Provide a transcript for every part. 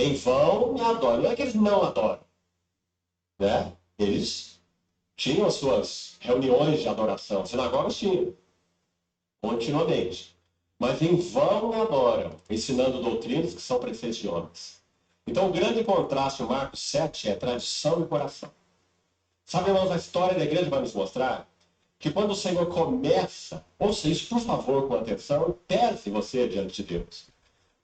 Em vão me adoram. Não é que eles não adoram, né? Eles tinham as suas reuniões de adoração, sinagogas tinham, continuamente. Mas em vão me adoram, ensinando doutrinas que são preceitos de homens. Então, o grande contraste no Marcos 7 é tradição e coração. Sabe, irmãos, a história da igreja vai nos mostrar que quando o Senhor começa, ouça isso, por favor, com atenção, e pese você diante de Deus.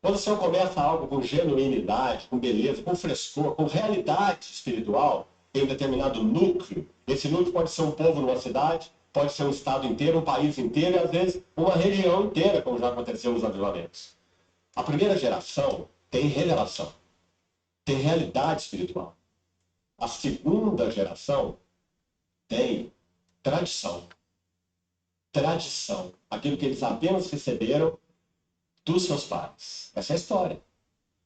Quando o Senhor começa algo com genuinidade, com beleza, com frescor, com realidade espiritual, em um determinado núcleo, esse núcleo pode ser um povo numa cidade, pode ser um estado inteiro, um país inteiro, e às vezes uma região inteira, como já aconteceu nos avivamentos. A primeira geração tem revelação, tem realidade espiritual. A segunda geração tem tradição. Tradição. Aquilo que eles apenas receberam dos seus pais. Essa é a história.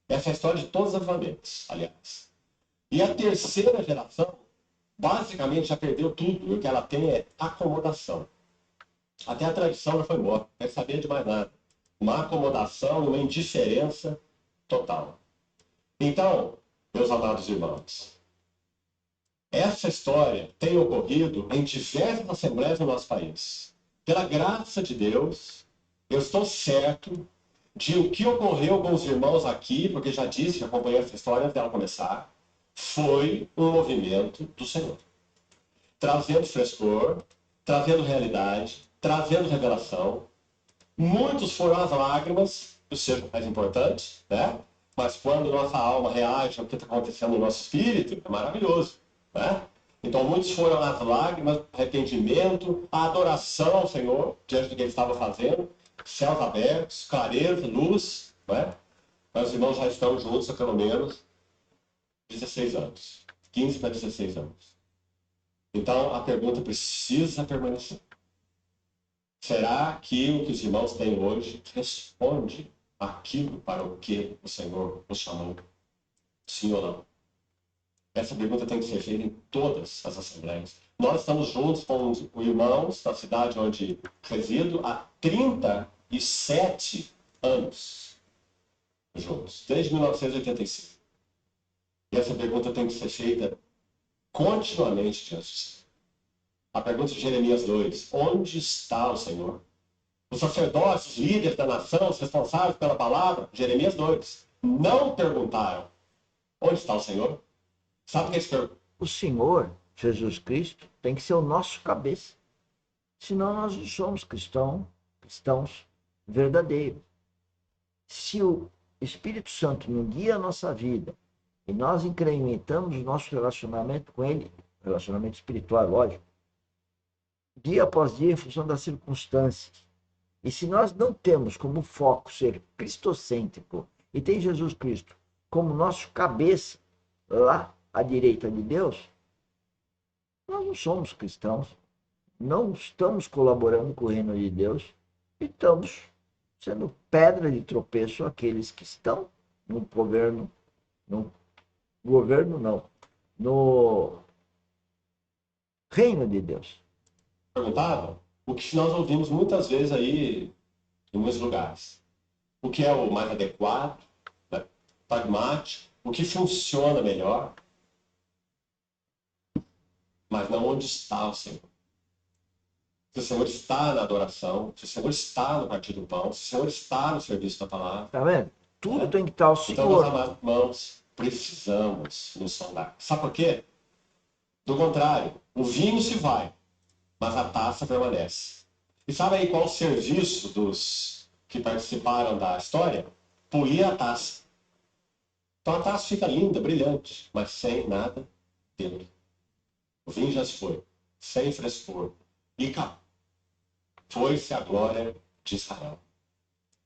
Essa é a história de todos os avivamentos, aliás. E a terceira geração, basicamente, já perdeu tudo. E o que ela tem é acomodação. Até a tradição já foi morta. Não quer saber de mais nada. Uma acomodação e uma indiferença total. Então, meus amados irmãos, essa história tem ocorrido em diversas assembleias do nosso país. Pela graça de Deus, eu estou certo de o que ocorreu com os irmãos aqui, porque já disse, já acompanhei essa história antes dela começar, foi um movimento do Senhor. Trazendo frescor, trazendo realidade, trazendo revelação. Muitos foram as lágrimas, que seja mais importante, né? Mas quando nossa alma reage ao que está acontecendo no nosso espírito, é maravilhoso, né? Então, muitos foram as lágrimas, arrependimento, a adoração ao Senhor, diante do que ele estava fazendo, céus abertos, clareza, luz, né? Mas os irmãos já estão juntos há pelo menos 16 anos, 15 para 16 anos. Então, a pergunta precisa permanecer. Será que o que os irmãos têm hoje responde aquilo para o que o Senhor nos chamou? Sim ou não? Essa pergunta tem que ser feita em todas as assembleias. Nós estamos juntos com os irmãos da cidade onde resido há 37 anos. Juntos, desde 1985. E essa pergunta tem que ser feita continuamente diante de si. A pergunta de Jeremias 2, onde está o Senhor? Os sacerdotes, os líderes da nação, os responsáveis pela palavra, Jeremias 2, não perguntaram, onde está o Senhor? Sabe o que eles perguntam? O Senhor, Jesus Cristo, tem que ser o nosso cabeça. Senão nós não somos cristãos verdadeiros. Se o Espírito Santo não guia a nossa vida e nós incrementamos o nosso relacionamento com Ele, relacionamento espiritual, lógico, dia após dia, em função das circunstâncias, e se nós não temos como foco ser cristocêntrico e tem Jesus Cristo como nosso cabeça lá à direita de Deus, nós não somos cristãos, não estamos colaborando com o reino de Deus e estamos sendo pedra de tropeço aqueles que estão no governo não, no reino de Deus. Perguntavam o que nós ouvimos muitas vezes aí em muitos lugares. O que é o mais adequado, né? Pragmático, o que funciona melhor, mas não onde está o Senhor. Se o Senhor está na adoração, se o Senhor está no partir do pão, se o Senhor está no serviço da palavra. Tá vendo? Tudo tem que estar ao Então, meus Senhor. amados irmãos, precisamos nos sondar. Sabe por quê? Do contrário, o vinho se vai, mas a taça permanece. E sabe aí qual o serviço dos que participaram da história? Polir a taça. Então a taça fica linda, brilhante, mas sem nada dentro. O vinho já se foi, sem frescor. E acabou. Foi-se a glória de Israel.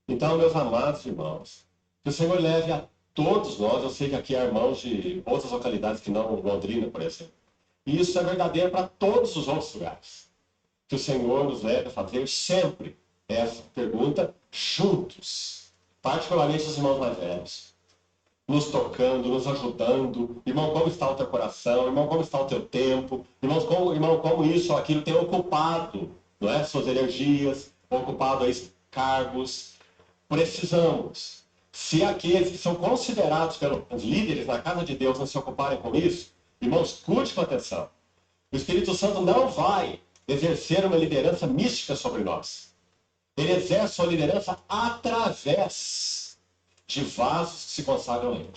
Então, meus amados irmãos, que o Senhor leve a todos nós, eu sei que aqui há irmãos de outras localidades que não Londrina, por exemplo. E isso é verdadeiro para todos os outros lugares. Que o Senhor nos leve a fazer sempre essa pergunta juntos. Particularmente os irmãos mais velhos. Nos tocando, nos ajudando. Irmão, como está o teu coração? Irmão, como está o teu tempo? Irmão, como isso ou aquilo tem ocupado, não é? Suas energias, ocupado aí cargos. Precisamos Se aqueles que são considerados pelos líderes na casa de Deus não se ocuparem com isso, irmãos, curte com atenção. O Espírito Santo não vai exercer uma liderança mística sobre nós. Ele exerce sua liderança através de vasos que se consagram a ele.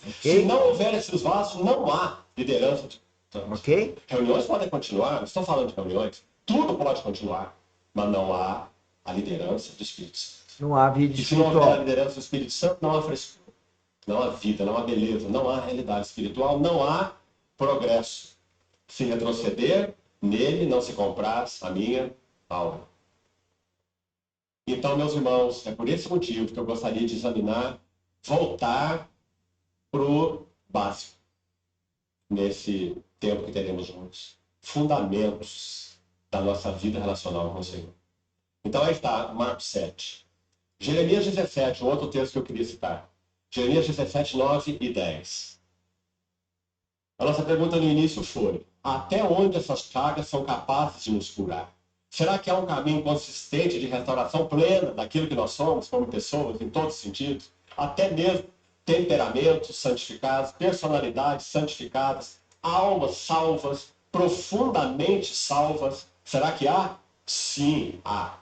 Ok? Se não houver esses vasos, não há liderança. Ok? Reuniões podem continuar, não estou falando de reuniões, tudo pode continuar, mas não há a liderança do Espírito Santo. Não há vida E se não houver a espiritual. liderança do Espírito Santo, não há frescura, não há vida, não há beleza, não há realidade espiritual, não há progresso. Se retroceder, nele não se compraz a minha alma. Então, meus irmãos, é por esse motivo que eu gostaria de examinar, voltar para o básico, nesse tempo que teremos juntos. Fundamentos da nossa vida relacional com o Senhor. Então, aí está, Marcos 7. Jeremias 17, um outro texto que eu queria citar. Jeremias 17, 9 e 10. A nossa pergunta no início foi: até onde essas chagas são capazes de nos curar? Será que há um caminho consistente de restauração plena daquilo que nós somos como pessoas, em todos os sentidos? Até mesmo temperamentos santificados, personalidades santificadas, almas salvas, profundamente salvas. Será que há? Sim, há.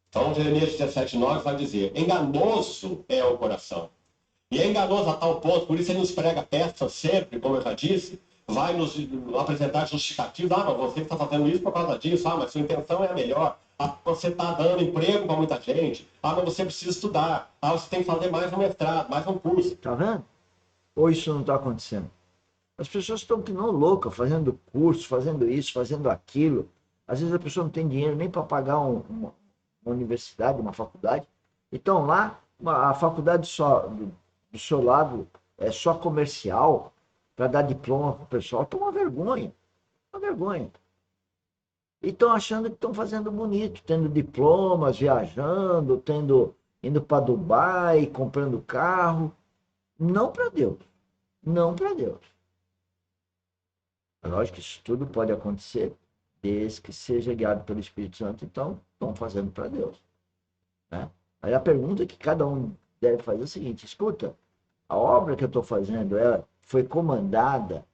Então, Jeremias 17, 9 vai dizer: enganoso é o coração. E é enganoso a tal ponto, por isso ele nos prega peças sempre, como eu já disse, vai nos apresentar justificativos. Mas você está fazendo isso por causa disso. Mas sua intenção é a melhor. Você está dando emprego para muita gente. Mas você precisa estudar. Você tem que fazer mais um mestrado, mais um curso. Tá vendo? Ou isso não está acontecendo? As pessoas estão que não loucas, fazendo curso, fazendo isso, fazendo aquilo. Às vezes a pessoa não tem dinheiro nem para pagar uma universidade, uma faculdade. Então lá, a faculdade só do seu lado é só comercial para dar diploma para o pessoal. Então uma vergonha. Uma vergonha. E estão achando que estão fazendo bonito, tendo diplomas, viajando, indo para Dubai, comprando carro. Não para Deus. Não para Deus. É lógico que isso tudo pode acontecer desde que seja guiado pelo Espírito Santo, então estão fazendo para Deus. Né? Aí a pergunta que cada um deve fazer é o seguinte: escuta, a obra que eu estou fazendo foi comandada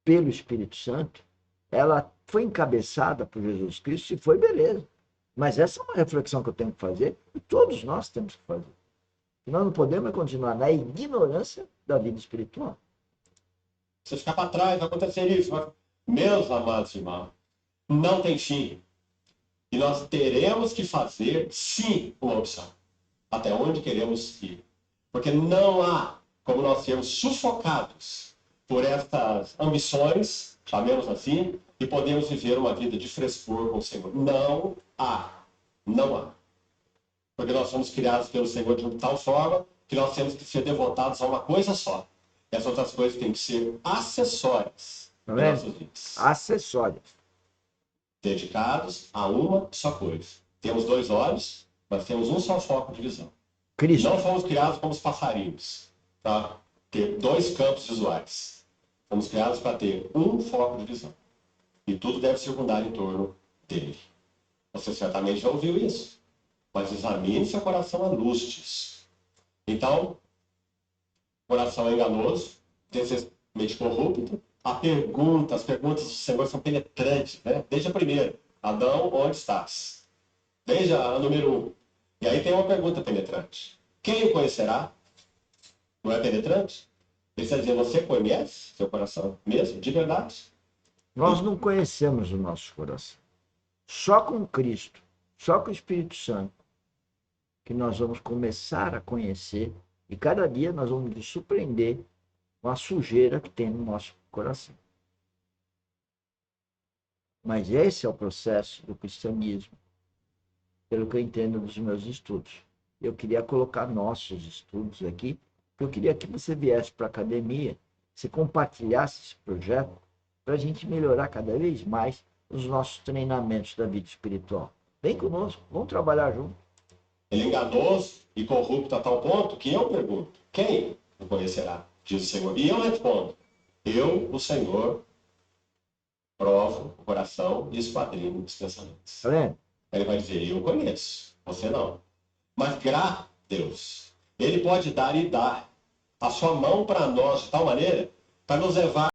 pelo Espírito Santo, ela foi encabeçada por Jesus Cristo e foi beleza. Mas essa é uma reflexão que eu tenho que fazer e todos nós temos que fazer. E nós não podemos continuar na ignorância da vida espiritual. Você ficar para trás, vai acontecer isso. Meus amados irmãos, não tem fim. E nós teremos que fazer, sim, uma opção. Até onde queremos ir. Porque não há como nós sermos sufocados por estas ambições, chamemos assim, e podemos viver uma vida de frescor com o Senhor. Não há. Não há. Porque nós somos criados pelo Senhor de tal forma que nós temos que ser devotados a uma coisa só. E as outras coisas têm que ser acessórias Tá em vendo? nossas vidas. Acessórias. Dedicados a uma só coisa. Temos dois olhos, mas temos um só foco de visão. Cristo. Não fomos criados como os passarinhos, tá? Ter dois campos visuais. Fomos criados para ter um foco de visão. E tudo deve circundar em torno dele. Você certamente já ouviu isso. Mas examine seu coração a lustres. Então, coração enganoso, desemente corrupto. As perguntas do Senhor são penetrantes, né? Desde a primeira. Adão, onde estás? Desde a número 1. E aí tem uma pergunta penetrante. Quem o conhecerá? Não é penetrante? Ele está dizendo, você conhece seu coração mesmo, de verdade? Nós não conhecemos o nosso coração. Só com Cristo, só com o Espírito Santo, que nós vamos começar a conhecer e cada dia nós vamos nos surpreender com a sujeira que tem no nosso coração. Mas esse é o processo do cristianismo, pelo que eu entendo dos meus estudos. Eu queria colocar nossos estudos aqui, porque eu queria que você viesse para a academia, se compartilhasse esse projeto, para a gente melhorar cada vez mais os nossos treinamentos da vida espiritual. Vem conosco, vamos trabalhar junto. Ele é enganoso e corrupto a tal ponto que eu pergunto, quem o conhecerá? Diz o Senhor. E eu respondo, eu, o Senhor, provo o coração e esquadrinho os pensamentos. Tá vendo? Ele vai dizer, eu conheço, você não. Mas graças a Deus, Ele pode dar e dar a sua mão para nós de tal maneira para nos levar